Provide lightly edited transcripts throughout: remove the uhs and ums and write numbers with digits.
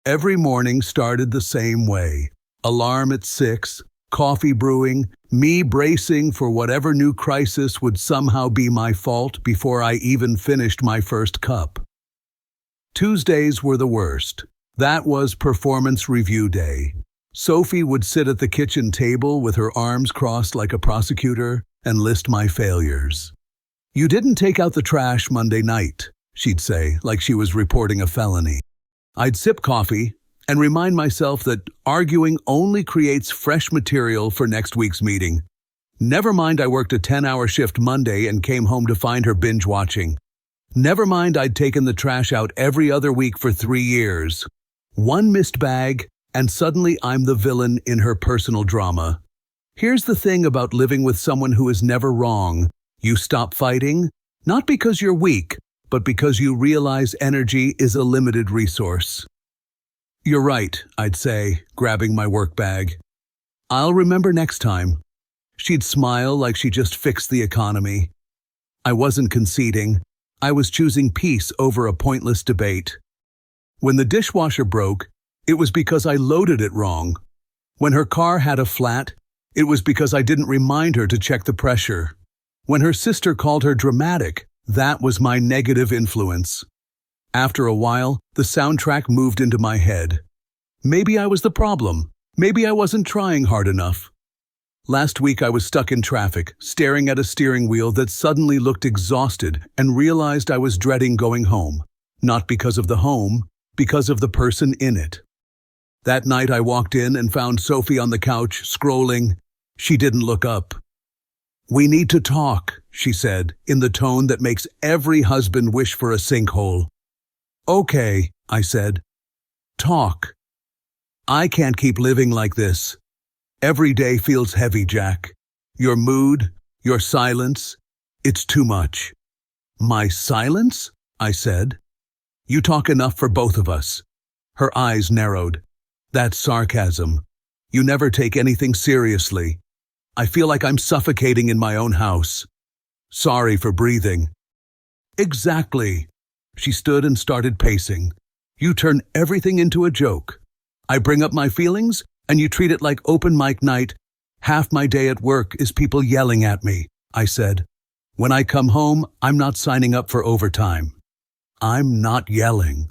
Every morning started the same way. Alarm at 6, coffee brewing, me bracing for whatever new crisis would somehow be my fault before I even finished my first cup. Tuesdays were the worst. That was performance review day. Sophie would sit at the kitchen table with her arms crossed like a prosecutor and list my failures. "You didn't take out the trash Monday night," she'd say, like she was reporting a felony. I'd sip coffee and remind myself that arguing only creates fresh material for next week's meeting. Never mind I worked a 10-hour shift Monday and came home to find her binge-watching. Never mind I'd taken the trash out every other week for 3 years. One missed bag, and suddenly I'm the villain in her personal drama. Here's the thing about living with someone who is never wrong. You stop fighting, not because you're weak, but because you realize energy is a limited resource. "You're right," I'd say, grabbing my work bag. "I'll remember next time." She'd smile like she just fixed the economy. I wasn't conceding. I was choosing peace over a pointless debate. When the dishwasher broke, it was because I loaded it wrong. When her car had a flat, it was because I didn't remind her to check the pressure. When her sister called her dramatic, that was my negative influence. After a while, the soundtrack moved into my head. Maybe I was the problem. Maybe I wasn't trying hard enough. Last week I was stuck in traffic, staring at a steering wheel that suddenly looked exhausted and realized I was dreading going home. Not because of the home, because of the person in it. That night I walked in and found Sophie on the couch, scrolling. She didn't look up. "We need to talk," she said, in the tone that makes every husband wish for a sinkhole. "Okay," I said. "Talk. I can't keep living like this. Every day feels heavy, Jack. Your mood, your silence, it's too much." "My silence?" I said. "You talk enough for both of us." Her eyes narrowed. "That's sarcasm. You never take anything seriously. I feel like I'm suffocating in my own house. Sorry for breathing." "Exactly." She stood and started pacing. "You turn everything into a joke. I bring up my feelings, and you treat it like open mic night. Half my day at work is people yelling at me," I said. "When I come home, I'm not signing up for overtime." "I'm not yelling."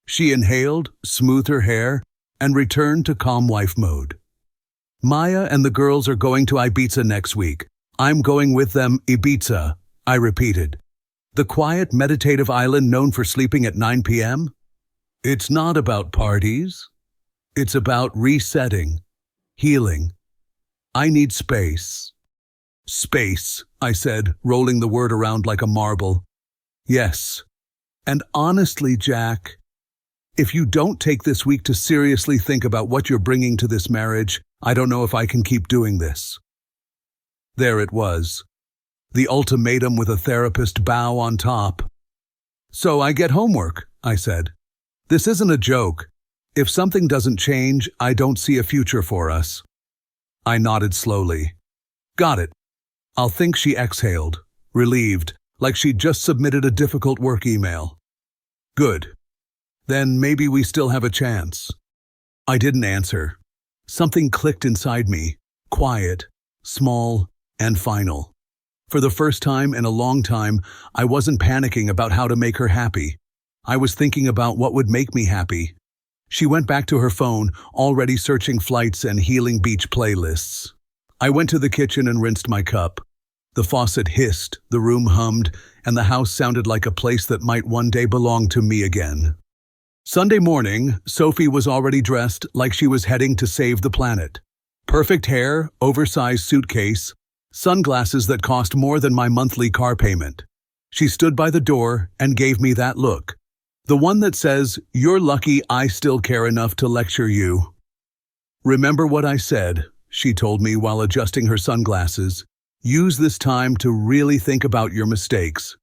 She inhaled, smoothed her hair, and returned to calm wife mode. "Maya and the girls are going to Ibiza next week. I'm going with them. Ibiza," I repeated. "The quiet, meditative island known for sleeping at 9 p.m.? It's not about parties. It's about resetting, healing. I need space." "Space," I said, rolling the word around like a marble. "Yes. And honestly, Jack, if you don't take this week to seriously think about what you're bringing to this marriage, I don't know if I can keep doing this." There it was. The ultimatum with a therapist bow on top. "So I get homework," I said. "This isn't a joke. If something doesn't change, I don't see a future for us." I nodded slowly. "Got it." I'll think she exhaled, relieved, like she'd just submitted a difficult work email. "Good. Then maybe we still have a chance." I didn't answer. Something clicked inside me, quiet, small, and final. For the first time in a long time, I wasn't panicking about how to make her happy. I was thinking about what would make me happy. She went back to her phone, already searching flights and healing beach playlists. I went to the kitchen and rinsed my cup. The faucet hissed, the room hummed, and the house sounded like a place that might one day belong to me again. Sunday morning, Sophie was already dressed like she was heading to save the planet. Perfect hair, oversized suitcase, sunglasses that cost more than my monthly car payment. She stood by the door and gave me that look. The one that says, "You're lucky I still care enough to lecture you." "Remember what I said," she told me while adjusting her sunglasses. "Use this time to really think about your mistakes."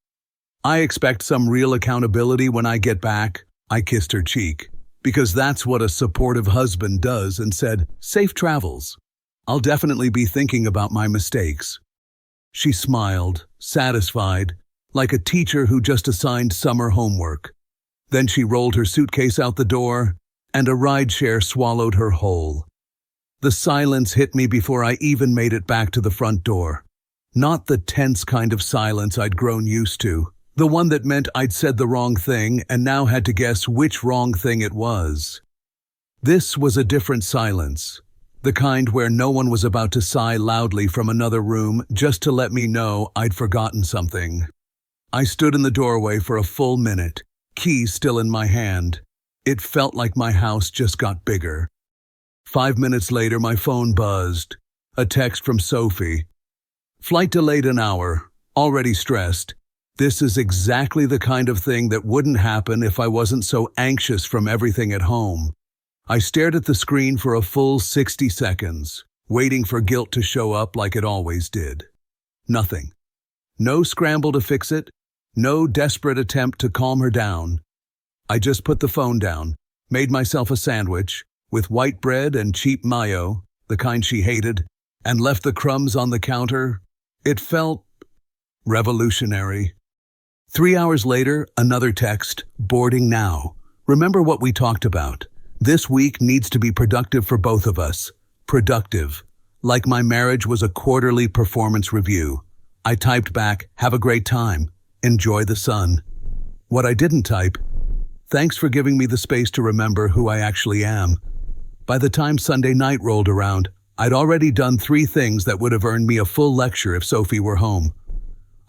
"I expect some real accountability when I get back." I kissed her cheek, because that's what a supportive husband does, and said, "Safe travels. I'll definitely be thinking about my mistakes." She smiled, satisfied, like a teacher who just assigned summer homework. Then she rolled her suitcase out the door, and a rideshare swallowed her whole. The silence hit me before I even made it back to the front door. Not the tense kind of silence I'd grown used to, the one that meant I'd said the wrong thing and now had to guess which wrong thing it was. This was a different silence, the kind where no one was about to sigh loudly from another room just to let me know I'd forgotten something. I stood in the doorway for a full minute, keys still in my hand. It felt like my house just got bigger. 5 minutes later, my phone buzzed. A text from Sophie. "Flight delayed an hour. Already stressed. This is exactly the kind of thing that wouldn't happen if I wasn't so anxious from everything at home." I stared at the screen for a full 60 seconds, waiting for guilt to show up like it always did. Nothing. No scramble to fix it. No desperate attempt to calm her down. I just put the phone down, made myself a sandwich, with white bread and cheap mayo, the kind she hated, and left the crumbs on the counter. It felt revolutionary. 3 hours later, another text, "Boarding now. Remember what we talked about. This week needs to be productive for both of us." Productive. Like my marriage was a quarterly performance review. I typed back, "Have a great time. Enjoy the sun." What I didn't type, "Thanks for giving me the space to remember who I actually am." By the time Sunday night rolled around, I'd already done 3 things that would have earned me a full lecture if Sophie were home.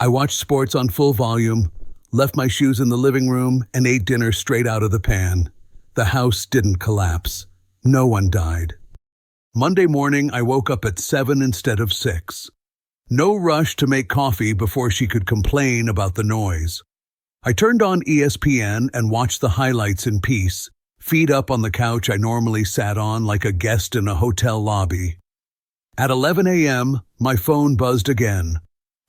I watched sports on full volume, left my shoes in the living room, and ate dinner straight out of the pan. The house didn't collapse. No one died. Monday morning, I woke up at 7 instead of 6. No rush to make coffee before she could complain about the noise. I turned on ESPN and watched the highlights in peace, feet up on the couch I normally sat on like a guest in a hotel lobby. At 11 a.m., my phone buzzed again.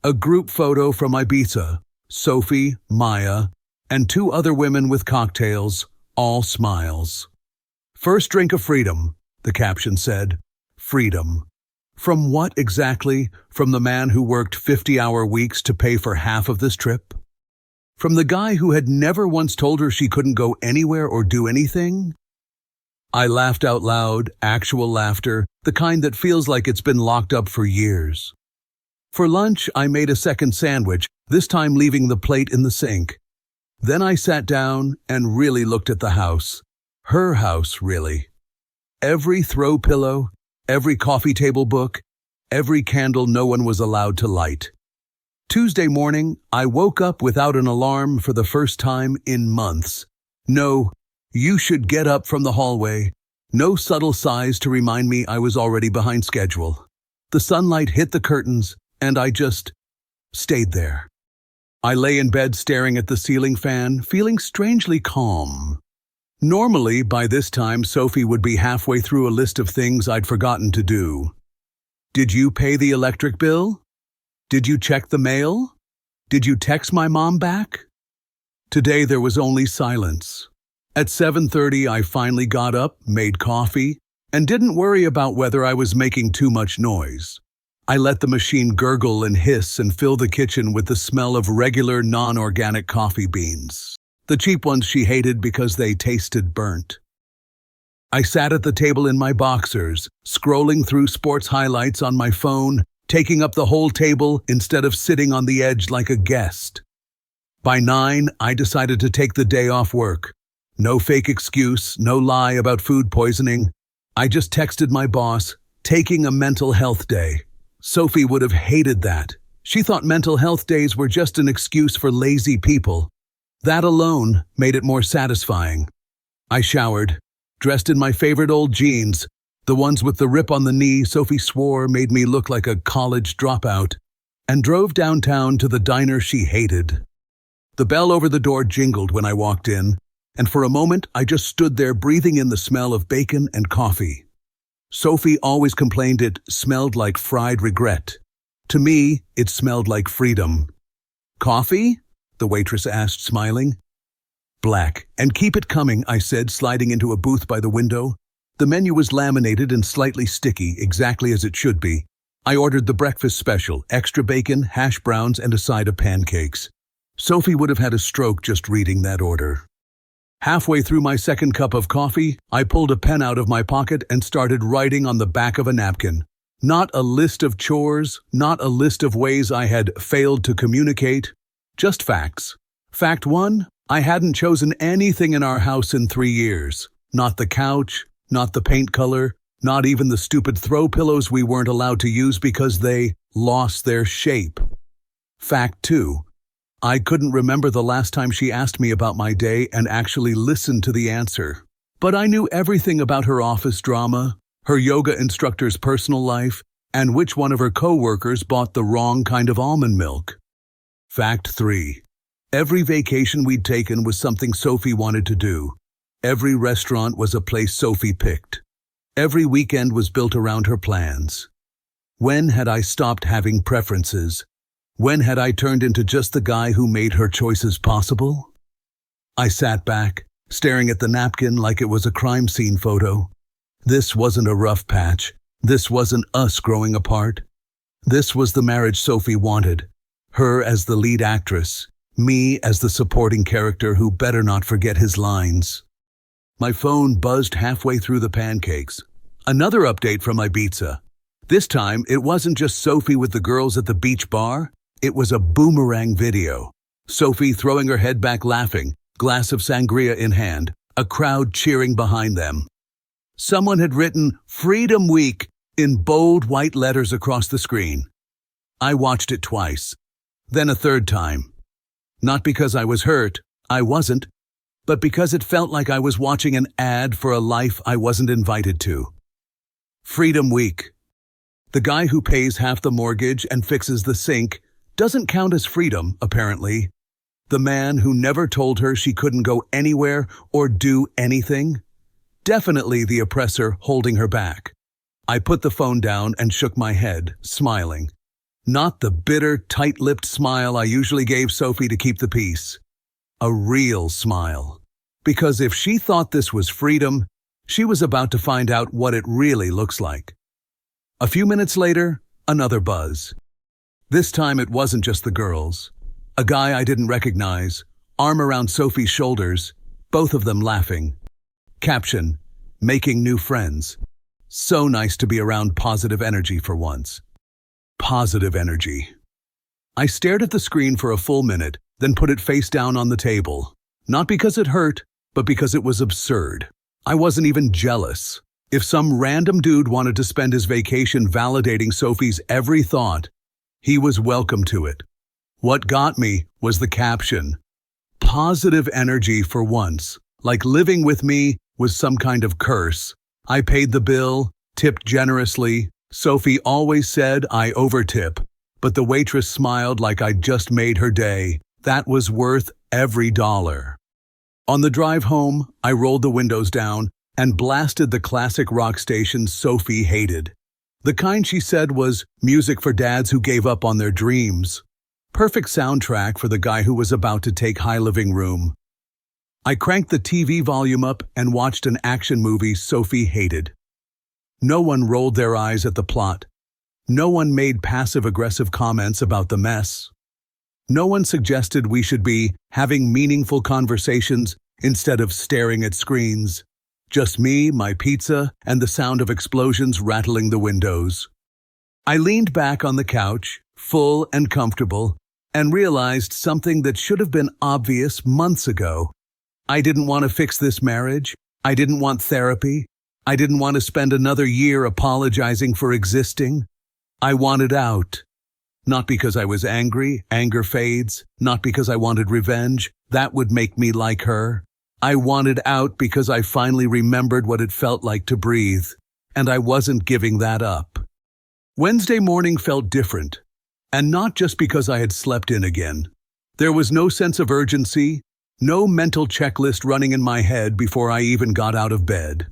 A group photo from Ibiza, Sophie, Maya, and 2 other women with cocktails, all smiles. "First drink of freedom," the caption said. Freedom. From what exactly? From the man who worked 50-hour weeks to pay for half of this trip? From the guy who had never once told her she couldn't go anywhere or do anything? I laughed out loud, actual laughter, the kind that feels like it's been locked up for years. For lunch, I made a second sandwich, this time leaving the plate in the sink. Then I sat down and really looked at the house. Her house, really. Every throw pillow, every coffee table book, every candle no one was allowed to light. Tuesday morning, I woke up without an alarm for the first time in months. No, "You should get up" from the hallway. No subtle sighs to remind me I was already behind schedule. The sunlight hit the curtains, and I just stayed there. I lay in bed staring at the ceiling fan, feeling strangely calm. Normally, by this time, Sophie would be halfway through a list of things I'd forgotten to do. "Did you pay the electric bill? Did you check the mail? Did you text my mom back?" Today there was only silence. At 7:30, I finally got up, made coffee, and didn't worry about whether I was making too much noise. I let the machine gurgle and hiss and fill the kitchen with the smell of regular, non-organic coffee beans. The cheap ones she hated because they tasted burnt. I sat at the table in my boxers, scrolling through sports highlights on my phone, taking up the whole table instead of sitting on the edge like a guest. By 9, I decided to take the day off work. No fake excuse, no lie about food poisoning. I just texted my boss, taking a mental health day. Sophie would have hated that. She thought mental health days were just an excuse for lazy people. That alone made it more satisfying. I showered, dressed in my favorite old jeans, the ones with the rip on the knee Sophie swore made me look like a college dropout, and drove downtown to the diner she hated. The bell over the door jingled when I walked in, and for a moment I just stood there breathing in the smell of bacon and coffee. Sophie always complained it smelled like fried regret. To me, it smelled like freedom. "Coffee?" the waitress asked, smiling. "Black, and keep it coming," I said, sliding into a booth by the window. The menu was laminated and slightly sticky, exactly as it should be. I ordered the breakfast special, extra bacon, hash browns, and a side of pancakes. Sophie would have had a stroke just reading that order. Halfway through my second cup of coffee, I pulled a pen out of my pocket and started writing on the back of a napkin. Not a list of chores, not a list of ways I had failed to communicate, just facts. Fact 1, I hadn't chosen anything in our house in 3 years. Not the couch, not the paint color, not even the stupid throw pillows we weren't allowed to use because they lost their shape. Fact 2, I couldn't remember the last time she asked me about my day and actually listened to the answer. But I knew everything about her office drama, her yoga instructor's personal life, and which one of her co-workers bought the wrong kind of almond milk. Fact 3, every vacation we'd taken was something Sophie wanted to do. Every restaurant was a place Sophie picked. Every weekend was built around her plans. When had I stopped having preferences? When had I turned into just the guy who made her choices possible? I sat back, staring at the napkin like it was a crime scene photo. This wasn't a rough patch. This wasn't us growing apart. This was the marriage Sophie wanted. Her as the lead actress, me as the supporting character who better not forget his lines. My phone buzzed halfway through the pancakes. Another update from Ibiza. This time, it wasn't just Sophie with the girls at the beach bar. It was a boomerang video. Sophie throwing her head back laughing, glass of sangria in hand, a crowd cheering behind them. Someone had written "Freedom Week" in bold white letters across the screen. I watched it twice, then a third time. Not because I was hurt, I wasn't, but because it felt like I was watching an ad for a life I wasn't invited to. Freedom Week. The guy who pays half the mortgage and fixes the sink doesn't count as freedom, apparently. The man who never told her she couldn't go anywhere or do anything? Definitely the oppressor holding her back. I put the phone down and shook my head, smiling. Not the bitter, tight-lipped smile I usually gave Sophie to keep the peace. A real smile. Because if she thought this was freedom, she was about to find out what it really looks like. A few minutes later, another buzz. This time it wasn't just the girls. A guy I didn't recognize, arm around Sophie's shoulders, both of them laughing. Caption, making new friends. So nice to be around positive energy for once. Positive energy. I stared at the screen for a full minute, then put it face down on the table. Not because it hurt, but because it was absurd. I wasn't even jealous. If some random dude wanted to spend his vacation validating Sophie's every thought, he was welcome to it. What got me was the caption. Positive energy for once, like living with me was some kind of curse. I paid the bill, tipped generously. Sophie always said I overtip, but the waitress smiled like I'd just made her day. That was worth every dollar. On the drive home, I rolled the windows down and blasted the classic rock station Sophie hated. The kind she said was music for dads who gave up on their dreams. Perfect soundtrack for the guy who was about to take high living room. I cranked the TV volume up and watched an action movie Sophie hated. No one rolled their eyes at the plot. No one made passive-aggressive comments about the mess. No one suggested we should be having meaningful conversations instead of staring at screens. Just me, my pizza, and the sound of explosions rattling the windows. I leaned back on the couch, full and comfortable, and realized something that should have been obvious months ago. I didn't want to fix this marriage. I didn't want therapy. I didn't want to spend another year apologizing for existing. I wanted out. Not because I was angry, anger fades. Not because I wanted revenge. That would make me like her. I wanted out because I finally remembered what it felt like to breathe, and I wasn't giving that up. Wednesday morning felt different, and not just because I had slept in again. There was no sense of urgency, no mental checklist running in my head before I even got out of bed.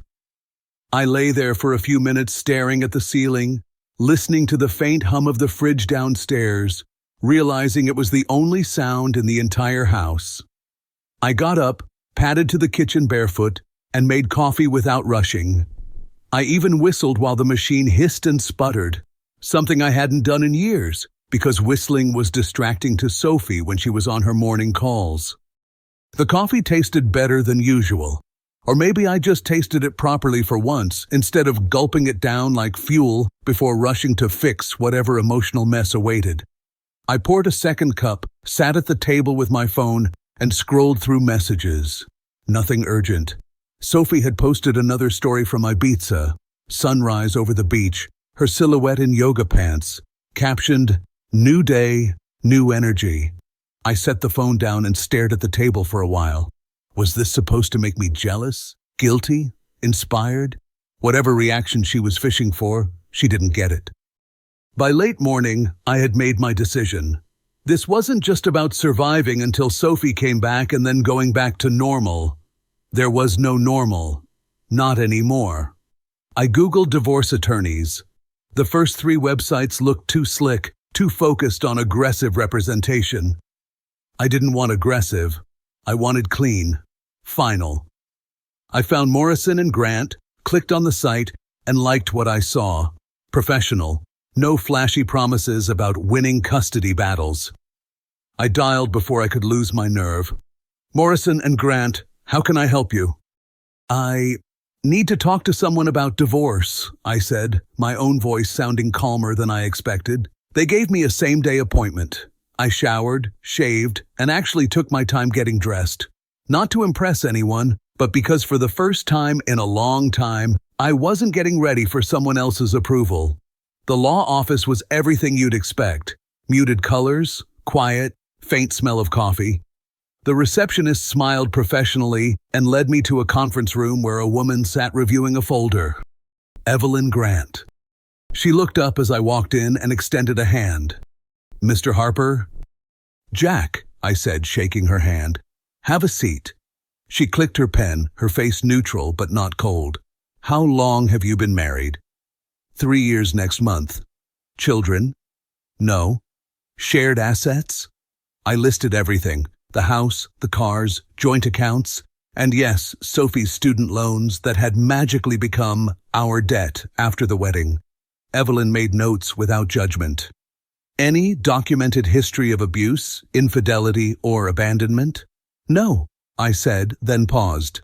I lay there for a few minutes staring at the ceiling, listening to the faint hum of the fridge downstairs, realizing it was the only sound in the entire house. I got up, padded to the kitchen barefoot, and made coffee without rushing. I even whistled while the machine hissed and sputtered, something I hadn't done in years, because whistling was distracting to Sophie when she was on her morning calls. The coffee tasted better than usual. Or maybe I just tasted it properly for once, instead of gulping it down like fuel before rushing to fix whatever emotional mess awaited. I poured a second cup, sat at the table with my phone, and scrolled through messages. Nothing urgent. Sophie had posted another story from Ibiza, sunrise over the beach, her silhouette in yoga pants, captioned, "New day, new energy." I set the phone down and stared at the table for a while. Was this supposed to make me jealous, guilty, inspired? Whatever reaction she was fishing for, she didn't get it. By late morning, I had made my decision. This wasn't just about surviving until Sophie came back and then going back to normal. There was no normal. Not anymore. I Googled divorce attorneys. The first 3 websites looked too slick, too focused on aggressive representation. I didn't want aggressive. I wanted clean. Final. I found Morrison and Grant, clicked on the site, and liked what I saw. Professional. No flashy promises about winning custody battles. I dialed before I could lose my nerve. "Morrison and Grant, how can I help you?" "I need to talk to someone about divorce," I said, my own voice sounding calmer than I expected. They gave me a same-day appointment. I showered, shaved, and actually took my time getting dressed. Not to impress anyone, but because for the first time in a long time, I wasn't getting ready for someone else's approval. The law office was everything you'd expect. Muted colors, quiet, faint smell of coffee. The receptionist smiled professionally and led me to a conference room where a woman sat reviewing a folder. Evelyn Grant. She looked up as I walked in and extended a hand. "Mr. Harper?" "Jack," I said, shaking her hand. "Have a seat." She clicked her pen, her face neutral but not cold. "How long have you been married?" 3 years next month." "Children?" "No." "Shared assets?" I listed everything. The house, the cars, joint accounts, and yes, Sophie's student loans that had magically become our debt after the wedding. Evelyn made notes without judgment. "Any documented history of abuse, infidelity, or abandonment?" "No," I said, then paused.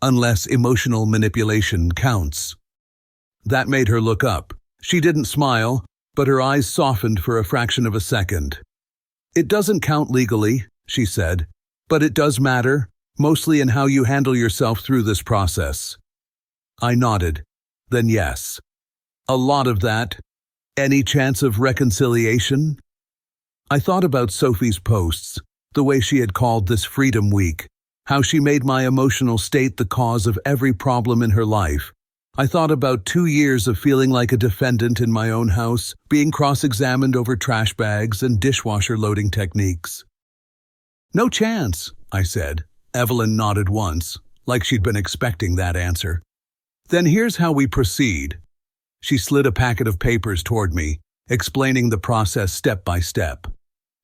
"Unless emotional manipulation counts." That made her look up. She didn't smile, but her eyes softened for a fraction of a second. "It doesn't count legally," she said, "but it does matter, mostly in how you handle yourself through this process." I nodded. Then yes. "A lot of that. Any chance of reconciliation?" I thought about Sophie's posts, the way she had called this Freedom Week, how she made my emotional state the cause of every problem in her life. I thought about 2 years of feeling like a defendant in my own house, being cross-examined over trash bags and dishwasher loading techniques. "No chance," I said. Evelyn nodded once, like she'd been expecting that answer. "Then here's how we proceed." She slid a packet of papers toward me, explaining the process step by step.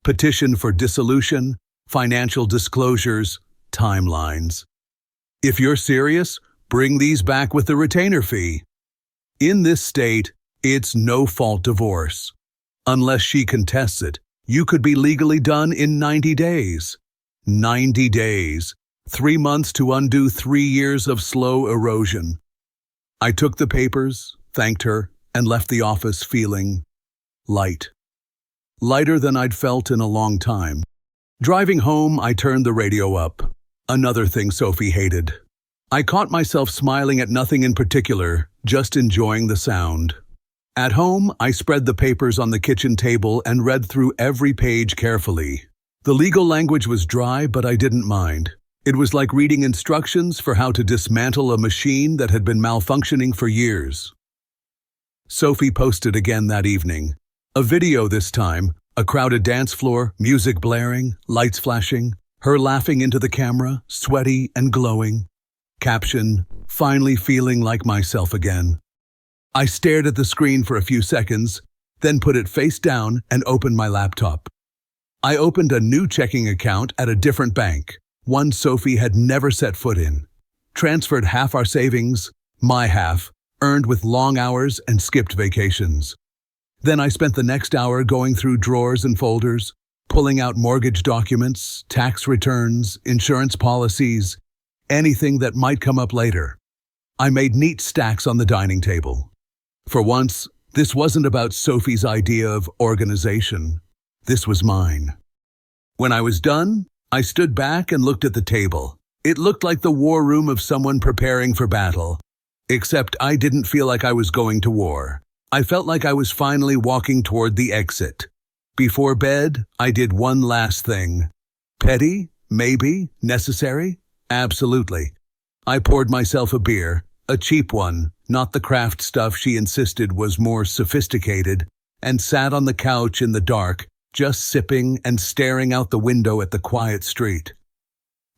Petition for dissolution, financial disclosures, timelines. "If you're serious, bring these back with the retainer fee." In this state, it's no-fault divorce. Unless she contests it, you could be legally done in 90 days. 90 days. 3 months to undo 3 years of slow erosion. I took the papers, thanked her, and left the office feeling light. Lighter than I'd felt in a long time. Driving home, I turned the radio up. Another thing Sophie hated. I caught myself smiling at nothing in particular, just enjoying the sound. At home, I spread the papers on the kitchen table and read through every page carefully. The legal language was dry, but I didn't mind. It was like reading instructions for how to dismantle a machine that had been malfunctioning for years. Sophie posted again that evening. A video this time, a crowded dance floor, music blaring, lights flashing, her laughing into the camera, sweaty and glowing. Caption, "Finally feeling like myself again." I stared at the screen for a few seconds, then put it face down and opened my laptop. I opened a new checking account at a different bank, one Sophie had never set foot in. Transferred half our savings, my half, earned with long hours and skipped vacations. Then I spent the next hour going through drawers and folders, pulling out mortgage documents, tax returns, insurance policies, anything that might come up later. I made neat stacks on the dining table. For once, this wasn't about Sophie's idea of organization. This was mine. When I was done, I stood back and looked at the table. It looked like the war room of someone preparing for battle. Except I didn't feel like I was going to war. I felt like I was finally walking toward the exit. Before bed, I did one last thing. Petty? Maybe? Necessary? Absolutely. I poured myself a beer, a cheap one, not the craft stuff she insisted was more sophisticated, and sat on the couch in the dark, just sipping and staring out the window at the quiet street.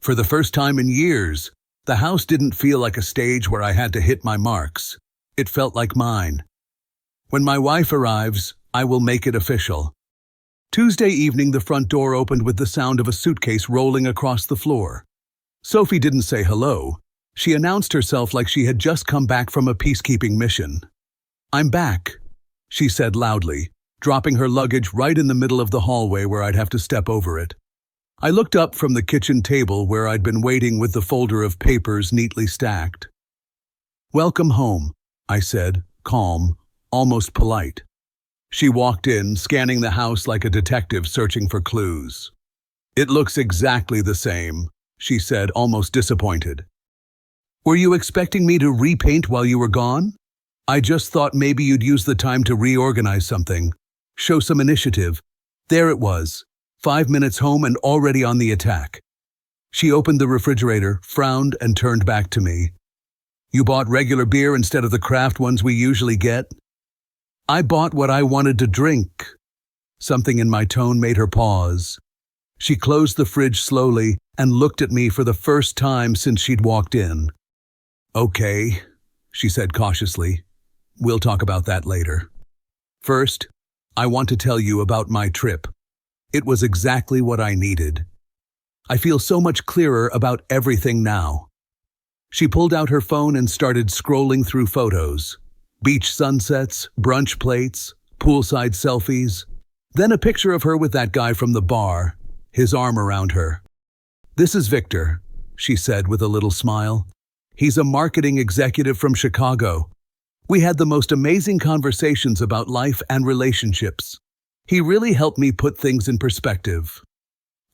For the first time in years, the house didn't feel like a stage where I had to hit my marks. It felt like mine. When my wife arrives, I will make it official. Tuesday evening, the front door opened with the sound of a suitcase rolling across the floor. Sophie didn't say hello. She announced herself like she had just come back from a peacekeeping mission. "I'm back," she said loudly, dropping her luggage right in the middle of the hallway where I'd have to step over it. I looked up from the kitchen table where I'd been waiting with the folder of papers neatly stacked. "Welcome home," I said, calm, almost polite. She walked in, scanning the house like a detective searching for clues. "It looks exactly the same," she said, almost disappointed. "Were you expecting me to repaint while you were gone? I just thought maybe you'd use the time to reorganize something, show some initiative." There it was, 5 minutes home and already on the attack. She opened the refrigerator, frowned, and turned back to me. "You bought regular beer instead of the craft ones we usually get?" "I bought what I wanted to drink." Something in my tone made her pause. She closed the fridge slowly and looked at me for the first time since she'd walked in. "Okay," she said cautiously. "We'll talk about that later. First, I want to tell you about my trip. It was exactly what I needed. I feel so much clearer about everything now." She pulled out her phone and started scrolling through photos. Beach sunsets, brunch plates, poolside selfies. Then a picture of her with that guy from the bar, his arm around her. "This is Victor," she said with a little smile. "He's a marketing executive from Chicago. We had the most amazing conversations about life and relationships. He really helped me put things in perspective."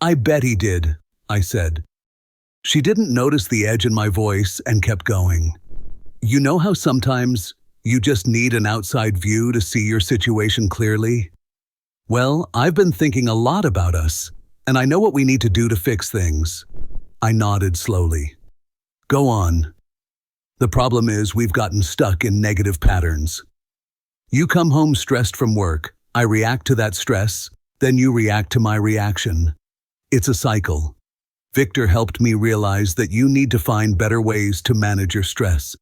"I bet he did," I said. She didn't notice the edge in my voice and kept going. "You know how sometimes you just need an outside view to see your situation clearly? Well, I've been thinking a lot about us, and I know what we need to do to fix things." I nodded slowly. "Go on." "The problem is we've gotten stuck in negative patterns. You come home stressed from work, I react to that stress, then you react to my reaction. It's a cycle. Victor helped me realize that you need to find better ways to manage your stress.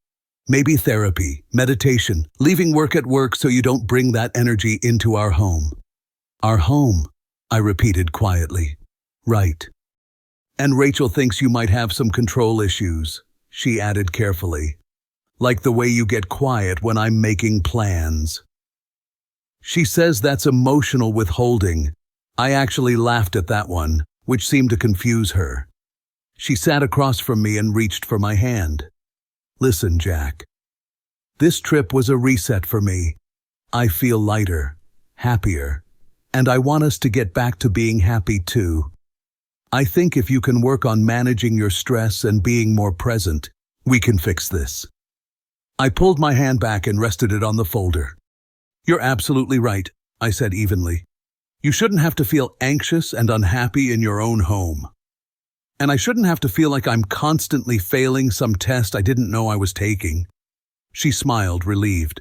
Maybe therapy, meditation, leaving work at work so you don't bring that energy into our home." "Our home," I repeated quietly. "Right. And Rachel thinks you might have some control issues," she added carefully. "Like the way you get quiet when I'm making plans." She says that's emotional withholding. I actually laughed at that one, which seemed to confuse her. She sat across from me and reached for my hand. "Listen, Jack. This trip was a reset for me. I feel lighter, happier, and I want us to get back to being happy too. I think if you can work on managing your stress and being more present, we can fix this." I pulled my hand back and rested it on the folder. "You're absolutely right," I said evenly. "You shouldn't have to feel anxious and unhappy in your own home. And I shouldn't have to feel like I'm constantly failing some test I didn't know I was taking." She smiled, relieved.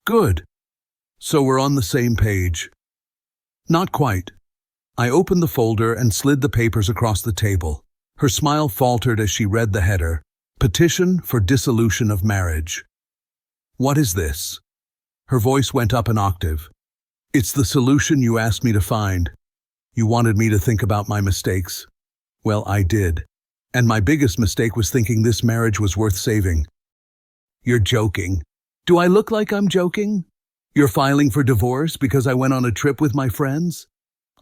"Good. So we're on the same page." "Not quite." I opened the folder and slid the papers across the table. Her smile faltered as she read the header, "Petition for Dissolution of Marriage." "What is this?" Her voice went up an octave. "It's the solution you asked me to find. You wanted me to think about my mistakes. Well, I did. And my biggest mistake was thinking this marriage was worth saving." "You're joking." "Do I look like I'm joking? You're filing for divorce because I went on a trip with my friends?"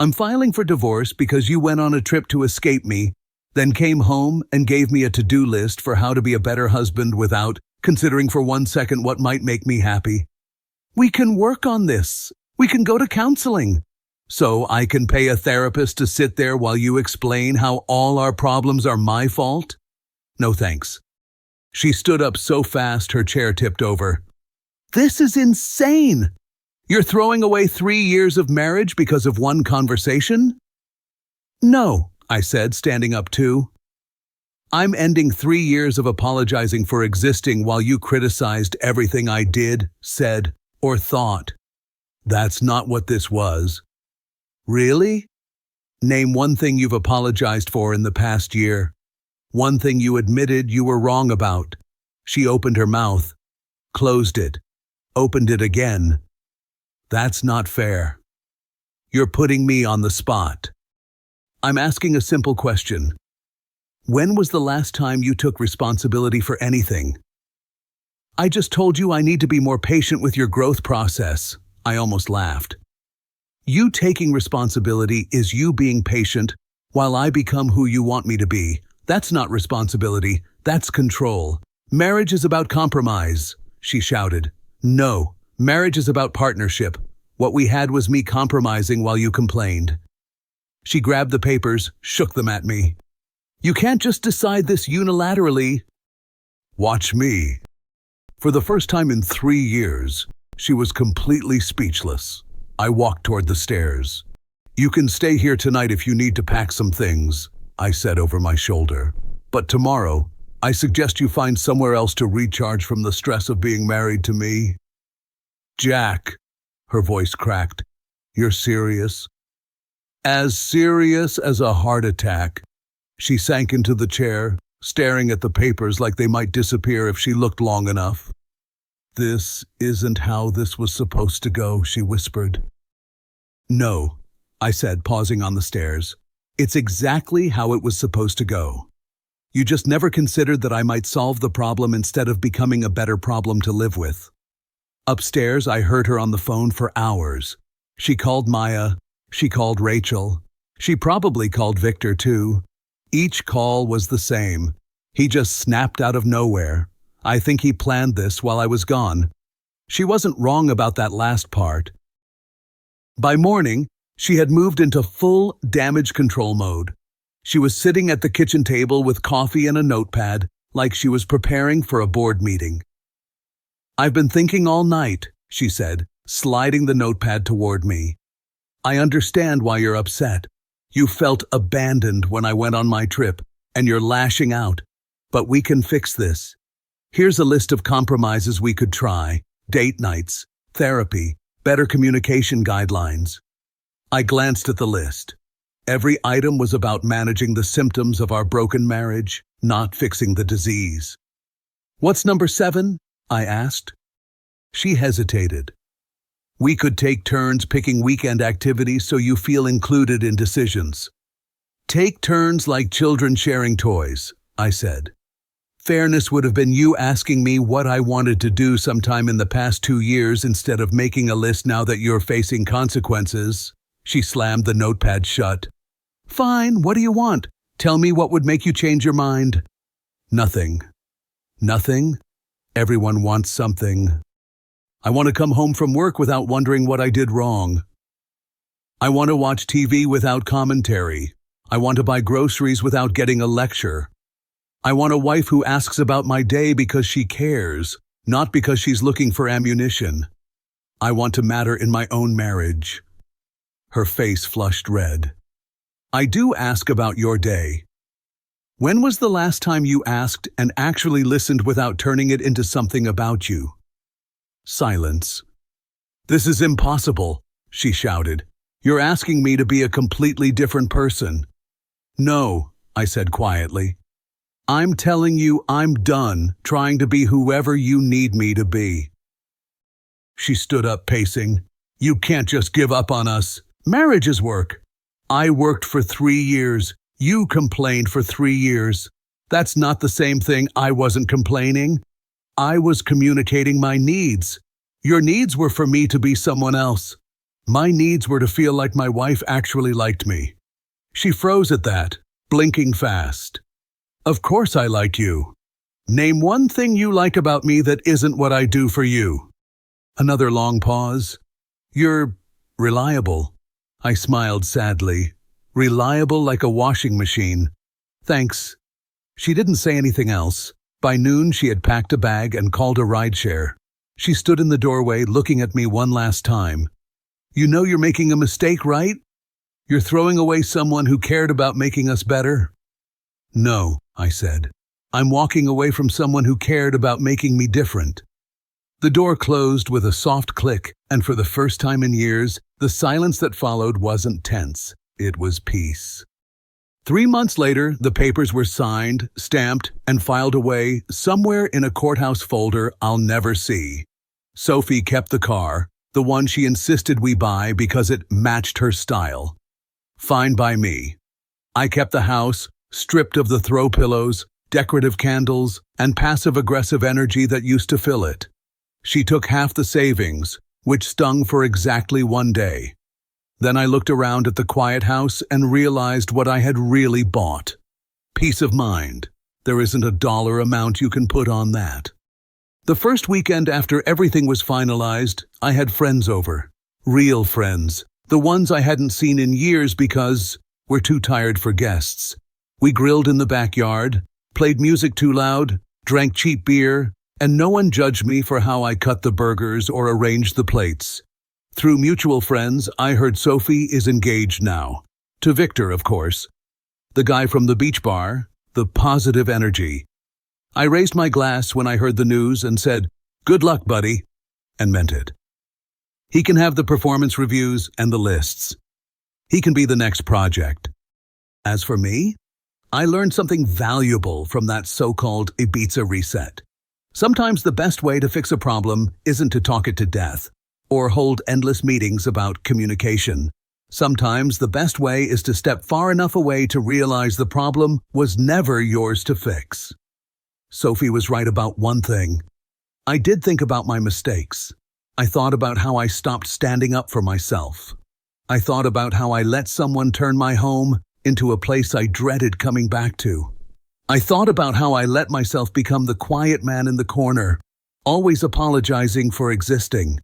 I'm filing for divorce because you went on a trip to escape me, then came home and gave me a to-do list for how to be a better husband without considering for 1 second what might make me happy. We can work on this. We can go to counseling. So I can pay a therapist to sit there while you explain how all our problems are my fault? No thanks. She stood up so fast her chair tipped over. This is insane! You're throwing away 3 years of marriage because of one conversation? No, I said, standing up too. I'm ending 3 years of apologizing for existing while you criticized everything I did, said, or thought. That's not what this was. Really? Name one thing you've apologized for in the past year. One thing you admitted you were wrong about. She opened her mouth, closed it, opened it again. That's not fair. You're putting me on the spot. I'm asking a simple question. When was the last time you took responsibility for anything? I just told you I need to be more patient with your growth process. I almost laughed. You taking responsibility is you being patient while I become who you want me to be. That's not responsibility, that's control. Marriage is about compromise, she shouted. No, marriage is about partnership. What we had was me compromising while you complained. She grabbed the papers, shook them at me. You can't just decide this unilaterally. Watch me. For the first time in 3 years, she was completely speechless. I walked toward the stairs. You can stay here tonight if you need to pack some things, I said over my shoulder. But tomorrow, I suggest you find somewhere else to recharge from the stress of being married to me. Jack, her voice cracked. You're serious? As serious as a heart attack. She sank into the chair, staring at the papers like they might disappear if she looked long enough. This isn't how this was supposed to go, she whispered. No, I said, pausing on the stairs. It's exactly how it was supposed to go. You just never considered that I might solve the problem instead of becoming a better problem to live with. Upstairs, I heard her on the phone for hours. She called Maya. She called Rachel. She probably called Victor, too. Each call was the same. He just snapped out of nowhere. I think he planned this while I was gone. She wasn't wrong about that last part. By morning, she had moved into full damage control mode. She was sitting at the kitchen table with coffee and a notepad, like she was preparing for a board meeting. I've been thinking all night, she said, sliding the notepad toward me. I understand why you're upset. You felt abandoned when I went on my trip, and you're lashing out. But we can fix this. Here's a list of compromises we could try: date nights, therapy, better communication guidelines. I glanced at the list. Every item was about managing the symptoms of our broken marriage, not fixing the disease. What's number 7? I asked. She hesitated. We could take turns picking weekend activities so you feel included in decisions. Take turns like children sharing toys, I said. Fairness would have been you asking me what I wanted to do sometime in the past 2 years instead of making a list now that you're facing consequences. She slammed the notepad shut. Fine, what do you want? Tell me what would make you change your mind. Nothing. Nothing? Everyone wants something. I want to come home from work without wondering what I did wrong. I want to watch TV without commentary. I want to buy groceries without getting a lecture. I want a wife who asks about my day because she cares, not because she's looking for ammunition. I want to matter in my own marriage. Her face flushed red. I do ask about your day. When was the last time you asked and actually listened without turning it into something about you? Silence. This is impossible, she shouted. You're asking me to be a completely different person. No, I said quietly. I'm telling you I'm done trying to be whoever you need me to be. She stood up, pacing. You can't just give up on us. Marriage is work. I worked for 3 years. You complained for 3 years. That's not the same thing. I wasn't complaining. I was communicating my needs. Your needs were for me to be someone else. My needs were to feel like my wife actually liked me. She froze at that, blinking fast. Of course I like you. Name one thing you like about me that isn't what I do for you. Another long pause. You're reliable. I smiled sadly. Reliable like a washing machine. Thanks. She didn't say anything else. By noon, she had packed a bag and called a rideshare. She stood in the doorway looking at me one last time. You know you're making a mistake, right? You're throwing away someone who cared about making us better? No, I said. I'm walking away from someone who cared about making me different. The door closed with a soft click, and for the first time in years, the silence that followed wasn't tense. It was peace. 3 months later, the papers were signed, stamped, and filed away somewhere in a courthouse folder I'll never see. Sophie kept the car, the one she insisted we buy because it matched her style. Fine by me. I kept the house, stripped of the throw pillows, decorative candles, and passive-aggressive energy that used to fill it. She took half the savings, which stung for exactly 1 day. Then I looked around at the quiet house and realized what I had really bought. Peace of mind. There isn't a dollar amount you can put on that. The first weekend after everything was finalized, I had friends over. Real friends. The ones I hadn't seen in years because we're too tired for guests. We grilled in the backyard, played music too loud, drank cheap beer, and no one judged me for how I cut the burgers or arranged the plates. Through mutual friends, I heard Sophie is engaged now. To Victor, of course. The guy from the beach bar, the positive energy. I raised my glass when I heard the news and said, "Good luck, buddy," and meant it. He can have the performance reviews and the lists. He can be the next project. As for me, I learned something valuable from that so-called Ibiza reset. Sometimes the best way to fix a problem isn't to talk it to death or hold endless meetings about communication. Sometimes the best way is to step far enough away to realize the problem was never yours to fix. Sophie was right about one thing. I did think about my mistakes. I thought about how I stopped standing up for myself. I thought about how I let someone turn my home into a place I dreaded coming back to. I thought about how I let myself become the quiet man in the corner, always apologizing for existing.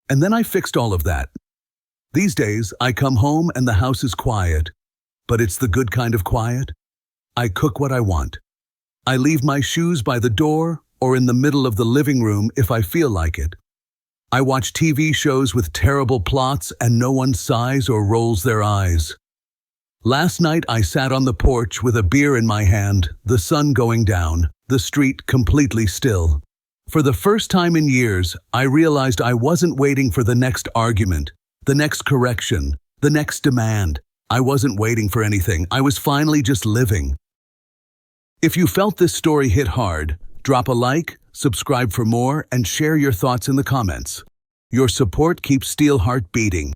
And then I fixed all of that. These days, I come home and the house is quiet, but it's the good kind of quiet. I cook what I want. I leave my shoes by the door or in the middle of the living room if I feel like it. I watch TV shows with terrible plots and no one sighs or rolls their eyes. Last night I sat on the porch with a beer in my hand, the sun going down, the street completely still. For the first time in years, I realized I wasn't waiting for the next argument, the next correction, the next demand. I wasn't waiting for anything. I was finally just living. If you felt this story hit hard, drop a like, subscribe for more, and share your thoughts in the comments. Your support keeps Steelheart beating.